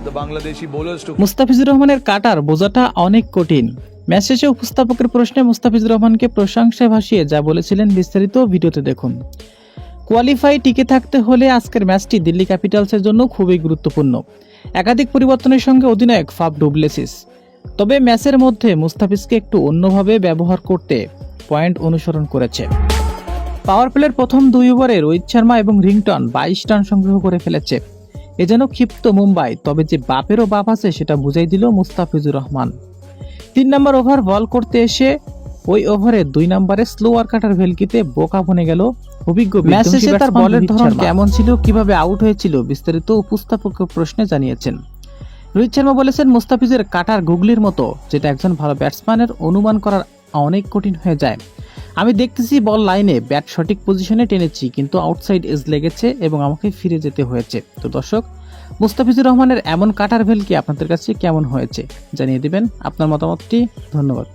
the Bangladeshi bowlers to Mustafizur রহমানের কাটার বোঝাটা অনেক কঠিন। ম্যাচ শেষে উপস্থাপকের প্রশ্নে মুস্তাফিজুর রহমানকে প্রশংসায় ভাসিয়ে যা বলেছিলেন বিস্তারিত ভিডিওতে দেখুন। কোয়ালিফাই টিকে থাকতে হলে আজকের ম্যাচটি দিল্লি ক্যাপিটালসের জন্য খুবই গুরুত্বপূর্ণ। একাধিক পরিবর্তনের সঙ্গে অধিনায়ক ফাফ ডু প্লেসিস। তবে ম্যাচের মধ্যে মুস্তাফিজকে একটু অন্যভাবে ব্যবহার করতে পয়েন্ট অনুসরণ করেছে। পাওয়ার প্লের প্রথম 2 ওভারে রোহিত শর্মা এবং রিংটন 22 রান সংগ্রহ করে ফেলেছে। এ যেন ক্ষিপ্ত মুম্বাই, তবে যে বাপেরও বাপ আছে সেটা বুঝাই দিল মুস্তাফিজুর রহমান। 3 নম্বর ওভার বল করতে এসে ওই ওভারে 2 নম্বরে স্লোয়ার কাটার ভেলকিতে বোকা বনে গেল অভিজ্ঞ ম্যাচ শেষে তার বলের ধরন কেমন ছিল, কিভাবে আউট হয়েছিল বিস্তারিত উপস্থাপকের প্রশ্নে জানিয়েছেন। রোহিত শর্মা বলেছেন, মুস্তাফিজের কাটার গুগলির মতো, যেটা একজন ভালো ব্যাটসম্যানের অনুমান করার অনেক কঠিন হয়ে যায়। আমি দেখতেছি বল লাইনে ব্যাট সঠিক পজিশনে টেনেছি, কিন্তু আউটসাইড এজ লেগেছে এবং আমাকে ফিরে যেতে হয়েছে। তো দর্শক, মুস্তাফিজুর রহমানের এমন কাটার ভেলকি আপনাদের কাছে কেমন হয়েছে জানিয়ে দিবেন আপনার মতামতটি। ধন্যবাদ।